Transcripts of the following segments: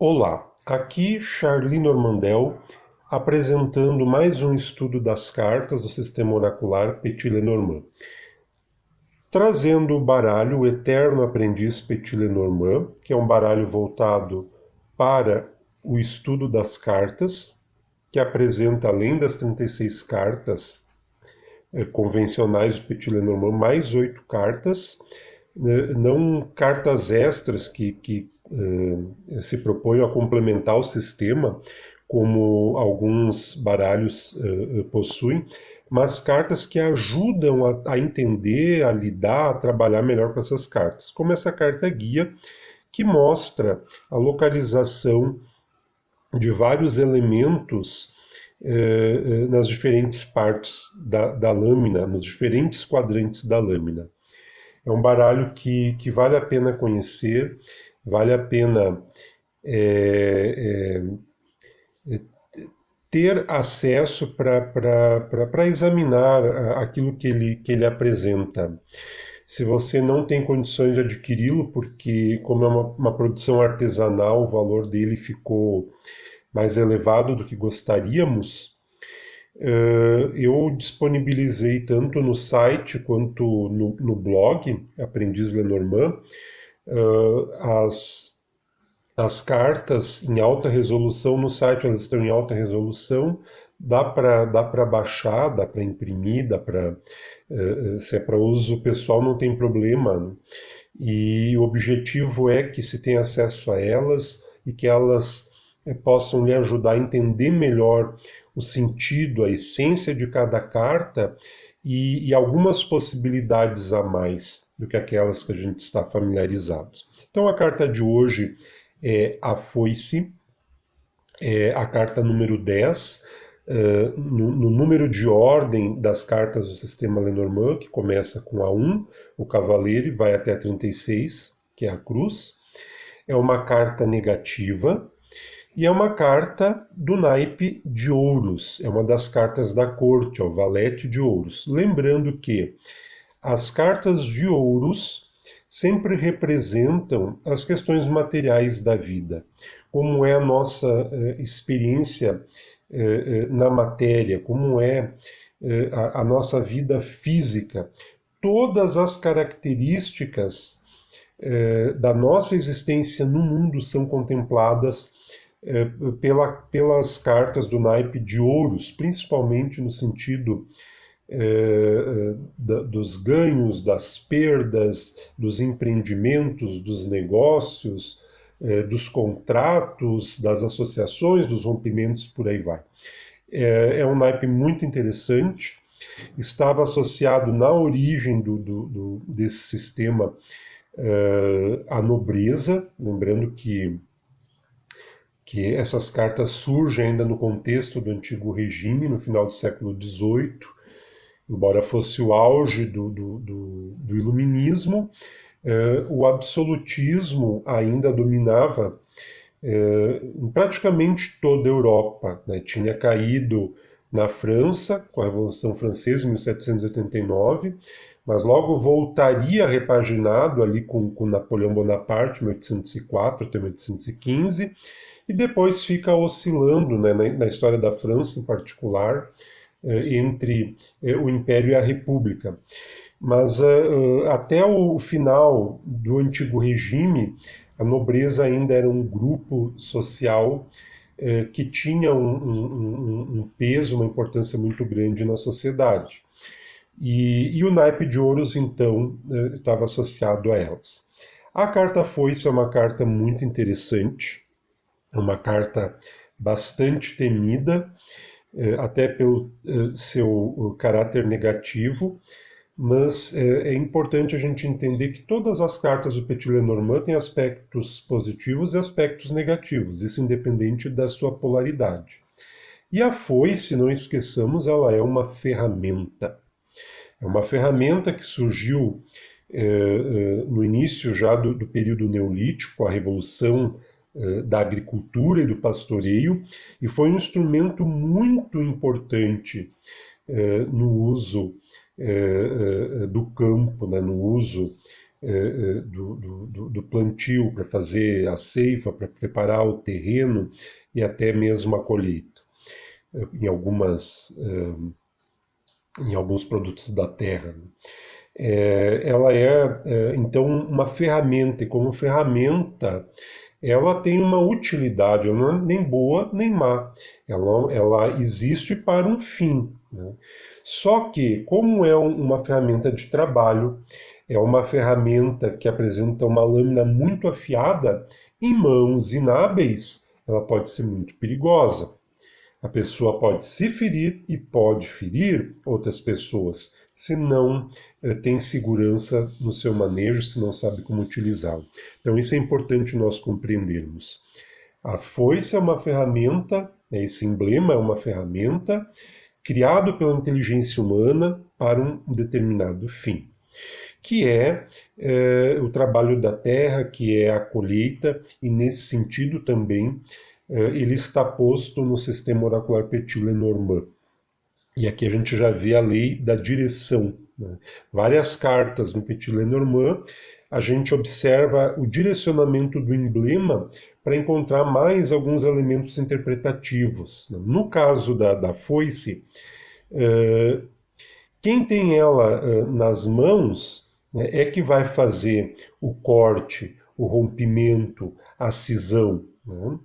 Olá, aqui Charlie Normandel apresentando mais um estudo das cartas do sistema oracular Petit-Lenormand, trazendo o baralho o Eterno Aprendiz Petit-Lenormand, que é um baralho voltado para o estudo das cartas, que apresenta, além das 36 cartas convencionais do Petit-Lenormand, mais 8 cartas, não cartas extras que se propõem a complementar o sistema, como alguns baralhos possuem, mas cartas que ajudam a entender, a lidar, a trabalhar melhor com essas cartas. Como essa carta guia, que mostra a localização de vários elementos nas diferentes partes da lâmina, nos diferentes quadrantes da lâmina. É um baralho que vale a pena conhecer, vale a pena é, ter acesso para examinar aquilo que ele apresenta. Se você não tem condições de adquiri-lo, porque como é uma produção artesanal, o valor dele ficou mais elevado do que gostaríamos, eu disponibilizei tanto no site quanto no blog Aprendiz Lenormand as cartas em alta resolução. No site elas estão em alta resolução, dá para baixar, dá para imprimir, se é para uso pessoal não tem problema, né? E o objetivo é que se tenha acesso a elas e que elas possam lhe ajudar a entender melhor o sentido, a essência de cada carta e algumas possibilidades a mais do que aquelas que a gente está familiarizado. Então a carta de hoje é a Foice, é a carta número 10, no número de ordem das cartas do sistema Lenormand, que começa com a 1, o cavaleiro, e vai até a 36, que é a cruz. É uma carta negativa e é uma carta do naipe de ouros. É uma das cartas da corte, é o valete de ouros. Lembrando que as cartas de ouros sempre representam as questões materiais da vida, como é a nossa experiência na matéria, como é a nossa vida física. Todas as características da nossa existência no mundo são contempladas pelas cartas do naipe de ouros, principalmente no sentido dos ganhos, das perdas, dos empreendimentos, dos negócios, dos contratos, das associações, dos rompimentos, por aí vai. É um naipe muito interessante, estava associado na origem desse sistema à nobreza, lembrando que essas cartas surgem ainda no contexto do antigo regime, no final do século XVIII, embora fosse o auge do iluminismo, o absolutismo ainda dominava em praticamente toda a Europa, né? Tinha caído na França, com a Revolução Francesa, em 1789, mas logo voltaria repaginado ali com Napoleão Bonaparte, em 1804 até 1815, e depois fica oscilando, né, na história da França em particular, entre o Império e a República. Mas até o final do antigo regime, a nobreza ainda era um grupo social que tinha um peso, uma importância muito grande na sociedade. E o naipe de ouros, então, estava associado a elas. A carta Foice é uma carta muito interessante, é uma carta bastante temida, até pelo seu caráter negativo, mas é importante a gente entender que todas as cartas do Petit Lenormand têm aspectos positivos e aspectos negativos, isso independente da sua polaridade. E a foice, não esqueçamos, ela é uma ferramenta. É uma ferramenta que surgiu no início já do período neolítico, a revolução da agricultura e do pastoreio, e foi um instrumento muito importante no uso do campo, né, no uso do plantio, para fazer a ceifa, para preparar o terreno e até mesmo a colheita, em em alguns produtos da terra. Ela é, então, uma ferramenta, e como ferramenta, ela tem uma utilidade, ela não é nem boa nem má, ela existe para um fim, né? Só que, como é uma ferramenta de trabalho, é uma ferramenta que apresenta uma lâmina muito afiada, em mãos inábeis, ela pode ser muito perigosa. A pessoa pode se ferir e pode ferir outras pessoas se não tem segurança no seu manejo, se não sabe como utilizá-lo. Então, isso é importante nós compreendermos. A foice é uma ferramenta, né, esse emblema é uma ferramenta criado pela inteligência humana para um determinado fim, que é o trabalho da terra, que é a colheita, e nesse sentido também ele está posto no sistema oracular Petit-Lenormand. E aqui a gente já vê a lei da direção, né? Várias cartas no Petit-Lenormand, a gente observa o direcionamento do emblema para encontrar mais alguns elementos interpretativos. No caso da foice, quem tem ela nas mãos, né, é que vai fazer o corte, o rompimento, a cisão, né?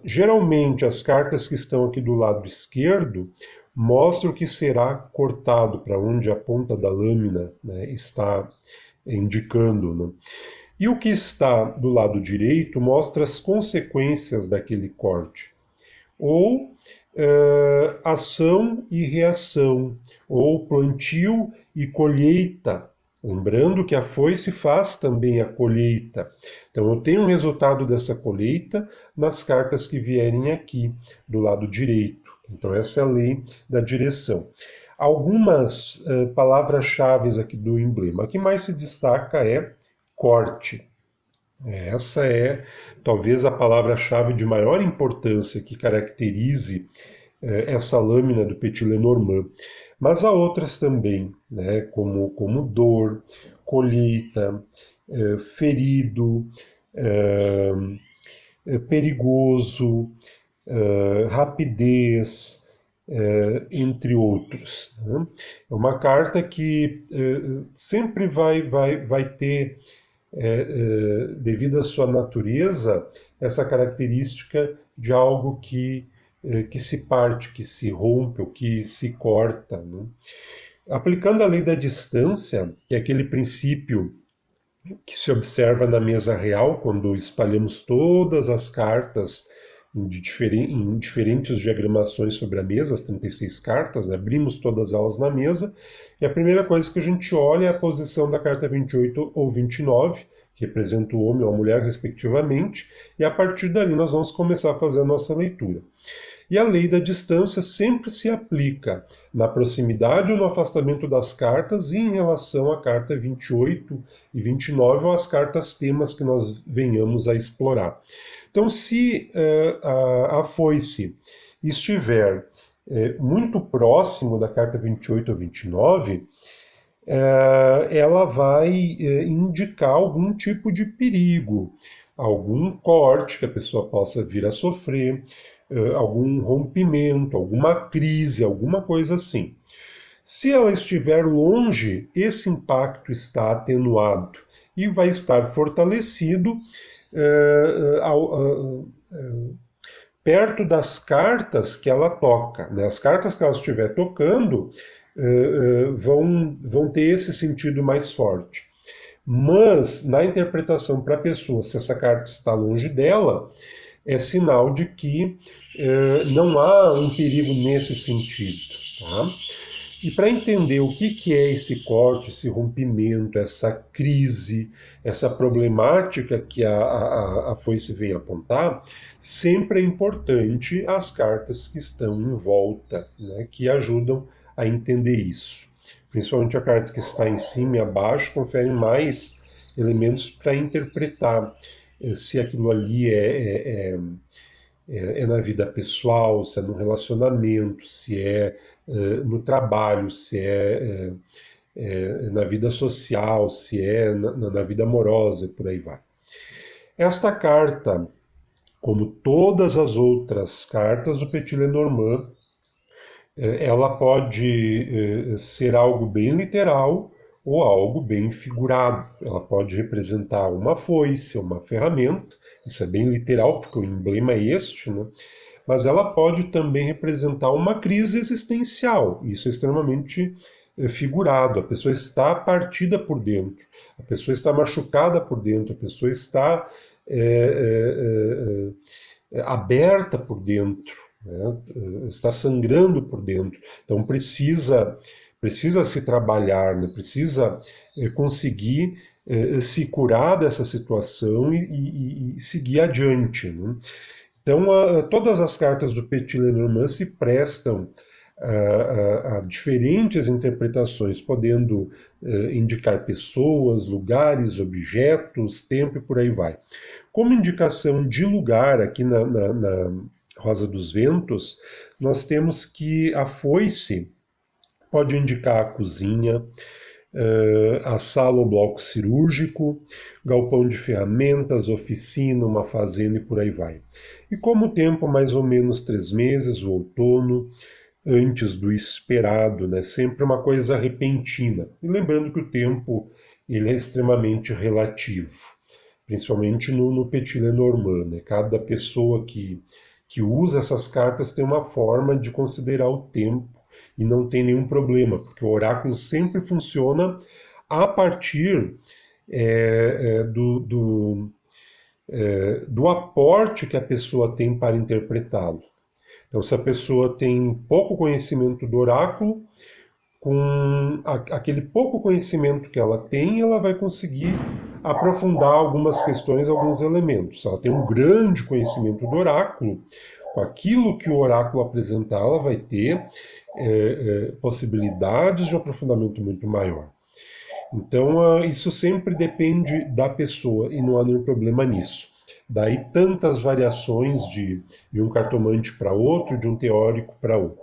Geralmente, as cartas que estão aqui do lado esquerdo mostram que será cortado, para onde a ponta da lâmina, né, está indicando, né? E o que está do lado direito mostra as consequências daquele corte, ou ação e reação, ou plantio e colheita. Lembrando que a foice faz também a colheita. Então eu tenho o resultado dessa colheita nas cartas que vierem aqui, do lado direito. Então essa é a lei da direção. Algumas palavras-chave aqui do emblema. A que mais se destaca é corte. Essa é talvez a palavra-chave de maior importância que caracterize essa lâmina do Petit-Lenormand. Mas há outras também, né, como dor, colheita, ferido, perigoso, rapidez, entre outros, né? É uma carta que sempre vai ter, devido à sua natureza, essa característica de algo que se parte, que se rompe, ou que se corta, né? Aplicando a lei da distância, que é aquele princípio que se observa na mesa real, quando espalhamos todas as cartas em diferentes diagramações sobre a mesa, as 36 cartas, né? Abrimos todas elas na mesa, e a primeira coisa que a gente olha é a posição da carta 28 ou 29, que representa o homem ou a mulher, respectivamente, e a partir dali nós vamos começar a fazer a nossa leitura. E a lei da distância sempre se aplica na proximidade ou no afastamento das cartas e em relação à carta 28 e 29 ou às cartas temas que nós venhamos a explorar. Então, se a foice estiver muito próximo da carta 28 ou 29, ela vai indicar algum tipo de perigo, algum corte que a pessoa possa vir a sofrer, algum rompimento, alguma crise, alguma coisa assim. Se ela estiver longe, esse impacto está atenuado e vai estar fortalecido perto das cartas que ela toca, né? As cartas que ela estiver tocando vão ter esse sentido mais forte. Mas, na interpretação para a pessoa, se essa carta está longe dela, é sinal de que não há um perigo nesse sentido. Tá? E para entender o que é esse corte, esse rompimento, essa crise, essa problemática que a foice vem apontar, sempre é importante as cartas que estão em volta, né, que ajudam a entender isso. Principalmente a carta que está em cima e abaixo confere mais elementos para interpretar se aquilo ali é na vida pessoal, se é no relacionamento, se é no trabalho, se é na vida social, se é na vida amorosa e por aí vai. Esta carta, como todas as outras cartas do Petit Lenormand, ela pode ser algo bem literal ou algo bem figurado. Ela pode representar uma foice, uma ferramenta, isso é bem literal, porque o emblema é este, né? Mas ela pode também representar uma crise existencial, isso é extremamente figurado. A pessoa está partida por dentro, a pessoa está machucada por dentro, a pessoa está aberta por dentro, né? Está sangrando por dentro. Então precisa se trabalhar, né? Precisa conseguir se curar dessa situação e seguir adiante, né? Então, todas as cartas do Petit Lenormand se prestam a diferentes interpretações, podendo indicar pessoas, lugares, objetos, tempo e por aí vai. Como indicação de lugar, aqui na Rosa dos Ventos, nós temos que a foice pode indicar a cozinha, a sala ou bloco cirúrgico, galpão de ferramentas, oficina, uma fazenda e por aí vai. E como o tempo, mais ou menos 3 meses, o outono, antes do esperado, né? Sempre uma coisa repentina. E lembrando que o tempo ele é extremamente relativo, principalmente no Petit Lenormand, né? Cada pessoa que usa essas cartas tem uma forma de considerar o tempo e não tem nenhum problema, porque o oráculo sempre funciona a partir do aporte que a pessoa tem para interpretá-lo. Então, se a pessoa tem pouco conhecimento do oráculo, com aquele pouco conhecimento que ela tem, ela vai conseguir aprofundar algumas questões, alguns elementos. Se ela tem um grande conhecimento do oráculo, com aquilo que o oráculo apresentar, ela vai ter possibilidades de aprofundamento muito maior. Então, isso sempre depende da pessoa e não há nenhum problema nisso. Daí tantas variações de um cartomante para outro, de um teórico para outro.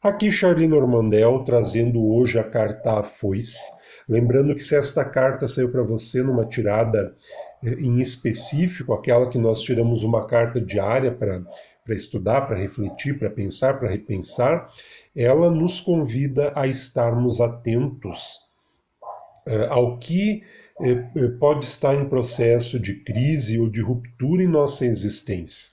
Aqui Charlie Normandel trazendo hoje a carta A Foice. Lembrando que se esta carta saiu para você numa tirada em específico, aquela que nós tiramos uma carta diária para estudar, para refletir, para pensar, para repensar, ela nos convida a estarmos atentos ao que pode estar em processo de crise ou de ruptura em nossa existência.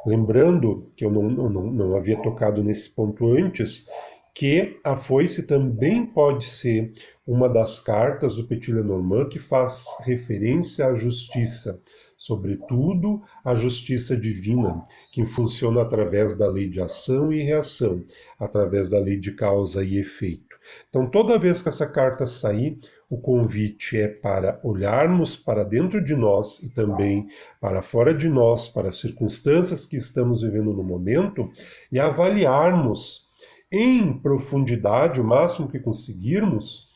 Lembrando, que eu não havia tocado nesse ponto antes, que a foice também pode ser uma das cartas do Petit Lenormand que faz referência à justiça, sobretudo à justiça divina, que funciona através da lei de ação e reação, através da lei de causa e efeito. Então, toda vez que essa carta sair, o convite é para olharmos para dentro de nós e também para fora de nós, para as circunstâncias que estamos vivendo no momento, e avaliarmos em profundidade, o máximo que conseguirmos,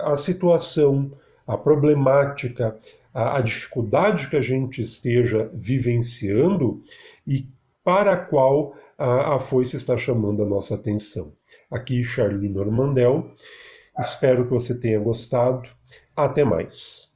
a situação, a problemática, a dificuldade que a gente esteja vivenciando e para a qual a foice está chamando a nossa atenção. Aqui, Charlie Normandel. Espero que você tenha gostado. Até mais.